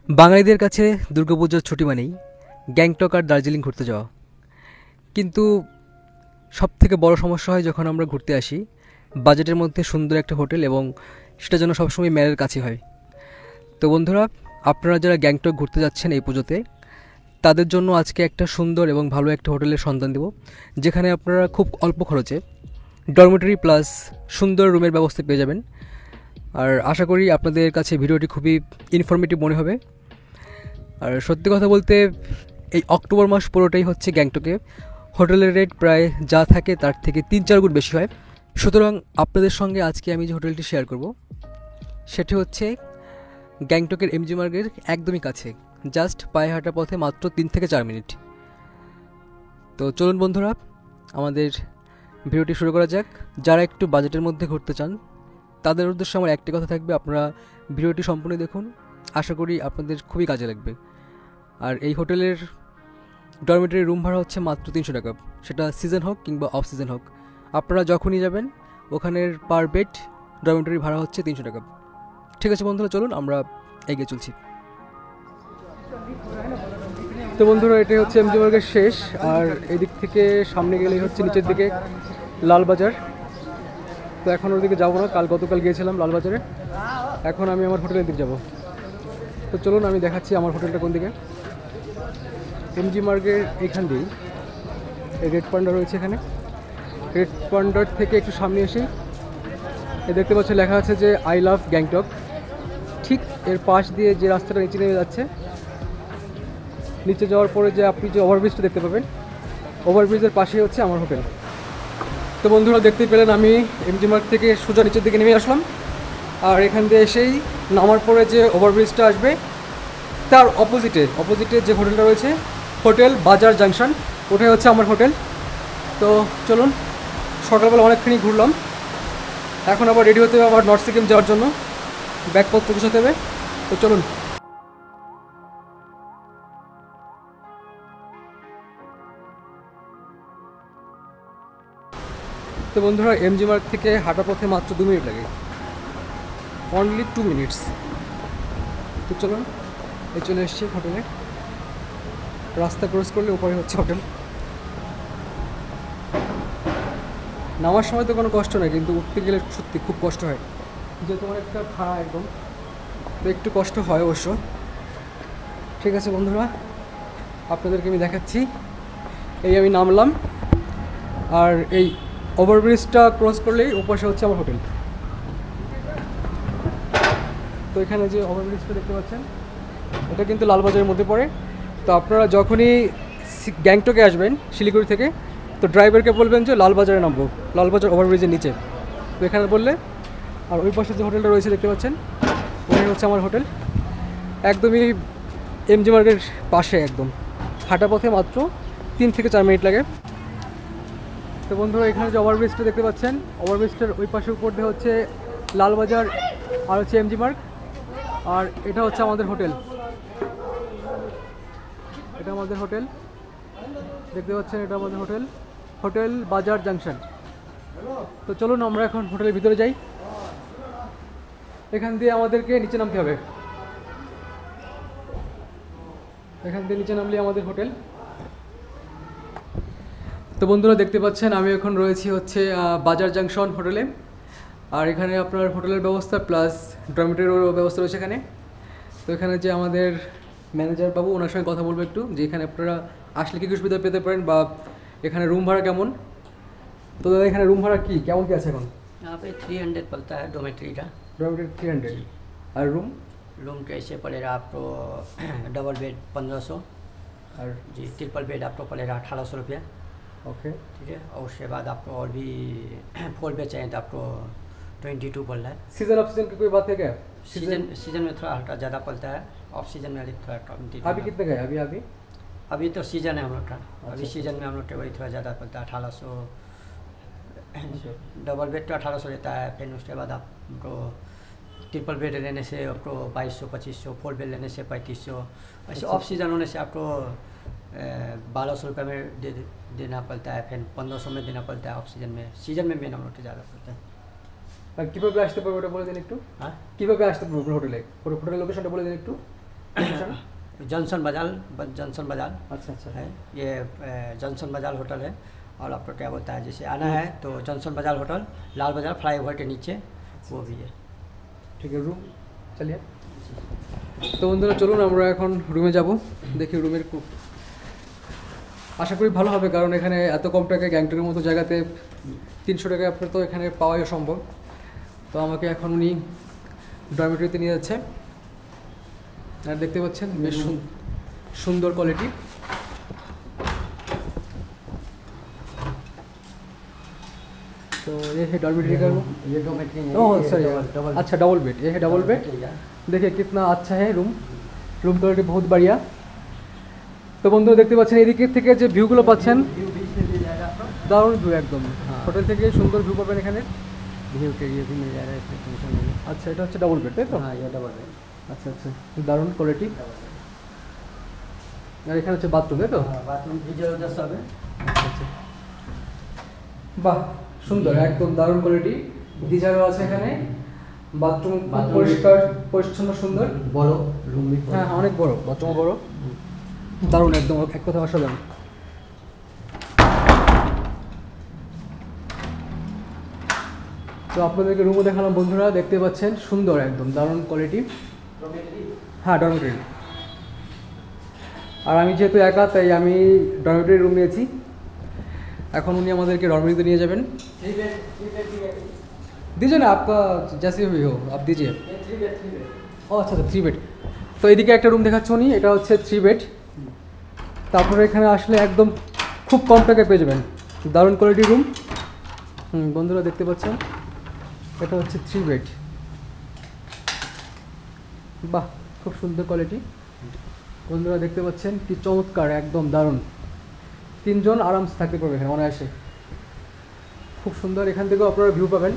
বাঙালিদের কাছে দুর্গাপুজোর ছুটি মানেই গ্যাংটক আর দার্জিলিং ঘুরতে যাওয়া। কিন্তু সবথেকে বড় সমস্যা হয় যখন আমরা ঘুরতে আসি বাজেটের মধ্যে সুন্দর একটা হোটেল, এবং সেটা যেন সবসময় ম্যালের কাছে হয়। তো বন্ধুরা, আপনারা যারা গ্যাংটক ঘুরতে যাচ্ছেন এই পুজোতে, তাদের জন্য আজকে একটা সুন্দর এবং ভালো একটা হোটেলের সন্ধান দেব, যেখানে আপনারা খুব অল্প খরচে ডরমেটরি প্লাস সুন্দর রুমের ব্যবস্থা পেয়ে যাবেন। আর আশা করি আপনাদের কাছে ভিডিওটি খুবই ইনফরমেটিভ মনে হবে। আর সত্যি কথা বলতে এই অক্টোবর মাস পুরোটাই হচ্ছে গ্যাংটকে হোটেলের রেট প্রায় যা থাকে তার থেকে 3-4 গুণ বেশি হয়। সুতরাং আপনাদের সঙ্গে আজকে আমি যে হোটেলটি শেয়ার করব সেটি হচ্ছে গ্যাংটকের এমজি মার্গের একদমই কাছে, জাস্ট পায়ে হাঁটা পথে মাত্র 3 থেকে 4 মিনিট। তো চলুন বন্ধুরা, আমাদের ভিডিওটি শুরু করা যাক। যারা একটু বাজেটের মধ্যে ঘুরতে চান তাদের উদ্দেশ্যে আমার একটি কথা থাকবে, আপনারা ভিডিওটি সম্পূর্ণ দেখুন, আশা করি আপনাদের খুবই কাজে লাগবে। আর এই হোটেলের ডরমেটরি রুম ভাড়া হচ্ছে মাত্র 300 টাকা, সেটা সিজন হোক কিংবা অফ সিজন হোক। আপনারা যখনই যাবেন ওখানের পার বেড ডরমেটরি ভাড়া হচ্ছে 300 টাকা। ঠিক আছে বন্ধুরা, চলুন আমরা এগিয়ে চলছি। তো বন্ধুরা, এটাই হচ্ছে এমজি মার্গের শেষ, আর এদিক থেকে সামনে গেলেই হচ্ছে নিচের দিকে লালবাজার। তো এখন ওর দিকে যাবো না, গতকাল গিয়েছিলাম লালবাজারে, এখন আমি আমার হোটেলের দিকে যাব। তো চলুন আমি দেখাচ্ছি আমার হোটেলটা কোন দিকে। এমজি মার্গের এইখান দিয়েই রেড পান্ডা রয়েছে, এখানে রেড পান্ডার থেকে একটু সামনে এসেই দেখতে পাচ্ছি লেখা আছে যে আই লাভ গ্যাংটক। ঠিক এর পাশ দিয়ে যে রাস্তাটা নিচে নেমে যাচ্ছে, নিচে যাওয়ার পরে যে আপনি যে ওভারব্রিজটা দেখতে পাবেন, ওভারব্রিজের পাশেই হচ্ছে আমার হোটেল। তো বন্ধুরা, দেখতেই পেলেন আমি এমজি মার্গ থেকে সোজা নিচের দিকে নেমে আসলাম, আর এখান দিয়ে এসেই নামার পরে যে ওভারব্রিজটা আসবে তার অপোজিটে যে হোটেলটা রয়েছে, হোটেল বাজার জাংশন, ওটাই হচ্ছে আমার হোটেল। তো চলুন, সকালবেলা অনেকখানি ঘুরলাম, এখন আবার রেডি হতে হবে আবার নর্থ সিকিম যাওয়ার জন্য, ব্যাগপত্র গোছাতে হবে। তো চলুন। তো বন্ধুরা, এমজি মার্গ থেকে হাঁটা পথে মাত্র 2 মিনিট লাগে, অনলি 2 মিনিটস। তো চলুন, এই চলে এসছি হোটেলে। রাস্তা ক্রস করলে ওপরে হচ্ছে হোটেল। নামার সময় তো কোনো কষ্ট নেই, কিন্তু উঠতে গেলে সত্যি খুব কষ্ট হয়, যেহেতু অনেকটা খাড়া একদম, তো একটু কষ্ট হয় অবশ্য। ঠিক আছে বন্ধুরা, আপনাদেরকে আমি দেখাচ্ছি। এই আমি নামলাম, আর এই ওভারব্রিজটা ক্রস করলেই ওপাশে হচ্ছে আমার হোটেল। তো এখানে যে ওভারব্রিজটা দেখতে পাচ্ছেন, এটা কিন্তু লালবাজারের মধ্যে পড়ে। তো আপনারা যখনই গ্যাংটকে আসবেন শিলিগুড়ি থেকে, তো ড্রাইভারকে বলবেন যে লালবাজারে নামবো, লালবাজার ওভারব্রিজের নিচে। তো এখানে বললে, আর ওই পাশে যে হোটেলটা রয়েছে দেখতে পাচ্ছেন, ওখানে হচ্ছে আমার হোটেল, একদমই এমজি মার্গের পাশে, একদম হাঁটা পথে মাত্র 3 থেকে 4 মিনিট লাগে। তো বন্ধুরা, এখানে যে ওভারব্রিজটা দেখতে পাচ্ছেন, ওভারব্রিজটার ওই পাশে উপর দিয়ে হচ্ছে লালবাজার আর হচ্ছে এমজি মার্গ, আর এটা হচ্ছে আমাদের হোটেল। এটা আমাদের হোটেল দেখতে পাচ্ছেন, এটা আমাদের হোটেল, হোটেল বাজার জাংশন। তো চলুন আমরা এখন হোটেলের ভিতরে যাই। এখান দিয়ে আমাদেরকে নিচে নামতে হবে, এখান দিয়ে নিচে নামলে আমাদের হোটেল। তো বন্ধুরা, দেখতে পাচ্ছেন আমি এখন রয়েছি হচ্ছে বাজার জাংশন হোটেলে, আর এখানে আপনার হোটেলের ব্যবস্থা প্লাস ডরমিটরির ব্যবস্থা রয়েছে এখানে। তো এখানে যে আমাদের ম্যানেজার বাবু, ওনার সঙ্গে কথা বলবো একটু, যে এখানে আপনারা আসলে কী কী সুবিধা পেতে পারেন, বা এখানে রুম ভাড়া কেমন। তো দাদা, এখানে রুম ভাড়া কেমন কি আছে এখন? यहाँ पे 300 पड़ता है डोमेट्री का। डॉर्मेटरी 300, और रूम रूम कैसे पड़ेगा आपको डबल बेड 1500, और जी ट्रिपल बेड आपको पड़ेगा 1800 रुपया। ओके। ठीक है, और उसके बाद आपको और भी 4 बेड चाहिए तो आपको 22 पड़ रहा है। सीजन ऑफ सीजन की कोई बात है क्या? सीजन में थोड़ा हल्का ज़्यादा पड़ता है, ऑफ सीजन में थोड़ा कम। अभी कितने का है? अभी अभी अभी तो सीजन है हम लोग का, अभी अच्छा। सीजन में हम लोग का वही थोड़ा ज़्यादा पड़ता है 1800। डबल बेड तो 1800 रहता है, फिर उसके बाद आपको ट्रिपल बेड लेने से आपको 2200-2500, 4 बेड लेने से 3500, ऐसे ऑफ सीजन होने से आपको 1200 रुपये में देना पड़ता है, फिर 1500 में देना पड़ता है ऑफ सीजन में मेन अमाउंट ज़्यादा पड़ता है। আর কিভাবে আসতে পারবো ওটা বলে দিন একটু। हाँ, কিভাবে আসতে পারবো হোটেলে, হোটেলের লোকেশনটা বলে দিন একটু। जॉनसन बाजार अच्छा अच्छा है। ये जॉनसन बाजार होटल है। और आपको क्या बोलता है, जैसे आना है तो जॉनसन बाजार होटल, लाल बाजार फ्लाईओवर के नीचे वो भी है। ঠিক আছে রুম চালিয়ে। তো বন্ধুরা চলুন আমরা এখন রুমে যাব, দেখি রুমের আশা করি ভালো হবে, কারণ এখানে এত কম টাকায় গ্যাংটকের মতো জায়গাতে 300 টাকায় আপনার তো এখানে পাওয়াই সম্ভব। তো আমাকে এখন উনি ডরমিটরিতে নিয়ে যাচ্ছে, আর দেখতে পাচ্ছেন বেশ সুন্দর কোয়ালিটি। तो ये है डॉर्मेटरी का रूम। ये डॉर्मेटरी है। ओह सॉरी, अच्छा डबल बेड, ये है डबल बेड। देखिए कितना अच्छा है रूम क्वालिटी बहुत बढ़िया। তো বন্ধুরা দেখতে পাচ্ছেন এদিকে থেকে যে ভিউগুলো পাচ্ছেন দারুণ ভিউ একদম, হোটেল থেকে সুন্দর ভিউ পাবেন এখানে। व्यू के लिए भी मिल जा रहा है, इसमें टेंशन नहीं है। আচ্ছা এটা হচ্ছে ডাবল বেড তাই তো? हाँ, ये डबल है। আচ্ছা আচ্ছা দারুণ কোয়ালিটি। আর এখানে হচ্ছে বাথরুম তাই তো? बाथरूम गीजर उधर सब है। আচ্ছা বাহ সুন্দর একদম দারুণ কোয়ালিটি। গিজারও আছে এখানে, বাথরুম পরিষ্কার পরিচ্ছন্ন সুন্দর, বড় রুম भी হ্যাঁ অনেক বড়, বাথরুমও বড়, দারুণ একদম এক কথা অসাধারণ। তো আপনাদেরকে রুমও দেখালাম বন্ধুরা, দেখতে পাচ্ছেন সুন্দর একদম দারুণ কোয়ালিটি। হ্যাঁ ডরমিটরি। আর আমি যেহেতু একা তাই আমি ডরমিটরি রুম নিয়েছি। এখন উনি আমাদেরকে ডরমিটরিতে নিয়ে যাবেন। दीजिए ना आपका जैसे भी हो आप दीजिए। ও আচ্ছা আচ্ছা 3 বেড। তো এদিকে একটা রুম দেখাচ্ছে উনি, এটা হচ্ছে 3 বেড। তারপরে এখানে আসলে একদম খুব কম টাকায় পেয়ে যাবেন দারুণ কোয়ালিটি রুম। বন্ধুরা দেখতে পাচ্ছেন এটা হচ্ছে 3 বেড। বাহ খুব সুন্দর কোয়ালিটি। বন্ধুরা দেখতে পাচ্ছেন কি চমৎকার একদম দারুণ, 3 জন আরামসে থাকতে পারবে এখানে অনায়াসে, খুব সুন্দর। এখান থেকেও আপনারা ভিউ পাবেন,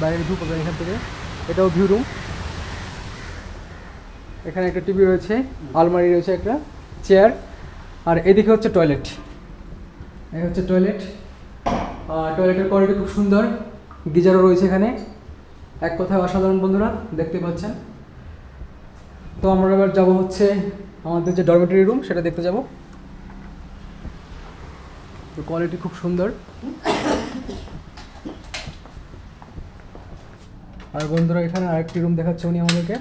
বাইরের ভিউ পাবেন এখান থেকে। এটাও ভিউ রুম। এখানে একটা টিভি রয়েছে, আলমারি রয়েছে, একটা চেয়ার, আর এদিকে হচ্ছে টয়লেট। এই হচ্ছে টয়লেট। টয়লেটের কোয়ালিটি খুব সুন্দর, গিজারও রয়েছে এখানে, এক কথায় অসাধারণ বন্ধুরা দেখতে পাচ্ছেন। তো আমরা এবার যাবো হচ্ছে আমাদের যে ডরমিটরি রুম সেটা দেখতে যাব। তো কোয়ালিটি খুব সুন্দর। আর বন্ধুরা এখানে আরেকটি রুম দেখাচ্ছে উনি আমাদেরকে,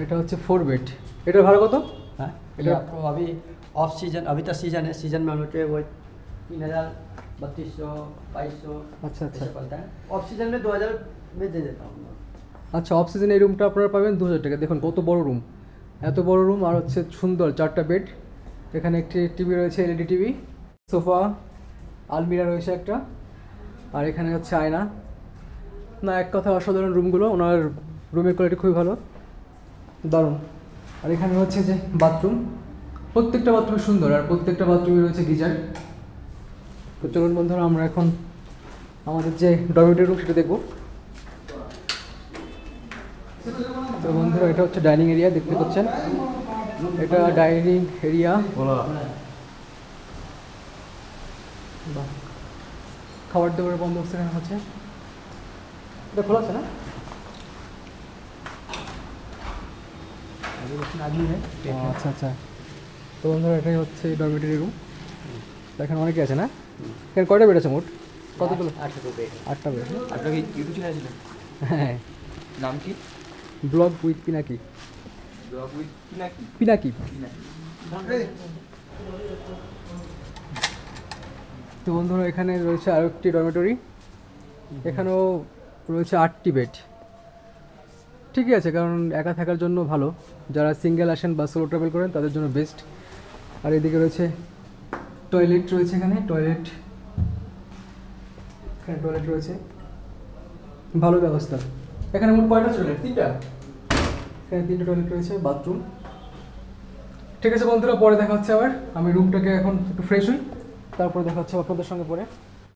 এটা হচ্ছে 4 বেড। এটার ভাড়া কত? हाँ, ये आपको अभी ऑफ सीजन, अभी तो सीजन है, सीजन में हम लोग के वो 3000, 3200, 2200 अच्छा अच्छा ऐसे पड़ता है। ऑफ सीजन में 2000 में दे देता हूँ। আচ্ছা অফ সিজনে এই রুমটা আপনারা পাবেন 2000 টাকা। দেখুন কত বড় রুম, এত বড় রুম, আর হচ্ছে সুন্দর 4টা বেড। এখানে একটি টিভি রয়েছে, এলইডি টিভি, সোফা, আলমিরা রয়েছে একটা, আর এখানে হচ্ছে আয়না। না এক কথা অসাধারণ রুমগুলো, ওনার রুমের কোয়ালিটি খুবই ভালো, দারুণ। আর এখানে হচ্ছে যে বাথরুম, প্রত্যেকটা বাথরুমে সুন্দর, আর প্রত্যেকটা বাথরুমে রয়েছে গিজার। তো চলুন বন্ধুরা আমরা এখন আমাদের যে ডরমিটরি রুম সেটা দেখব। তো বন্ধুরা এটা হচ্ছে ডাইনিং এরিয়া, দেখতে পাচ্ছেন এটা ডাইনিং এরিয়া। বাহ খাবার দাবারের বন্দোবস্ত এখানে হচ্ছে, এটা খোলা আছে না? আচ্ছা আচ্ছা। তো বন্ধুরা এটাই হচ্ছে ডরমিটরি রুম। এখানে অনেকে আছে না? এখানে কয়টা বেড আছে মোট? কতগুলো? 8টা বেড। 8টা বেড। আপনার কি ইউটিউব চ্যানেল ছিল? হ্যাঁ। নাম কি? Blog with Pinaki. Blog with Pinaki. Pinaki. তো বন্ধুরা এখানে রয়েছে আরও একটি ডরমিটরি, এখানেও রয়েছে 8টি বেড। ঠিকই আছে, কারণ একা থাকার জন্য ভালো, যারা সিঙ্গেল আসেন বা সোলো ট্রাভেল করেন তাদের জন্য বেস্ট। আর এদিকে রয়েছে টয়লেট রয়েছে, এখানে টয়লেট রয়েছে, ভালো ব্যবস্থা। এখানে মোট কয়টা টয়লেট? 3টা। এখানে 3টা টয়লেট রয়েছে, বাথরুম। ঠিক আছে বন্ধুরা, পরে দেখা হচ্ছে আবার। আমি রুমটাকে এখন একটু ফ্রেশ হই, তারপরে দেখা হচ্ছে আপনাদের সঙ্গে পরে।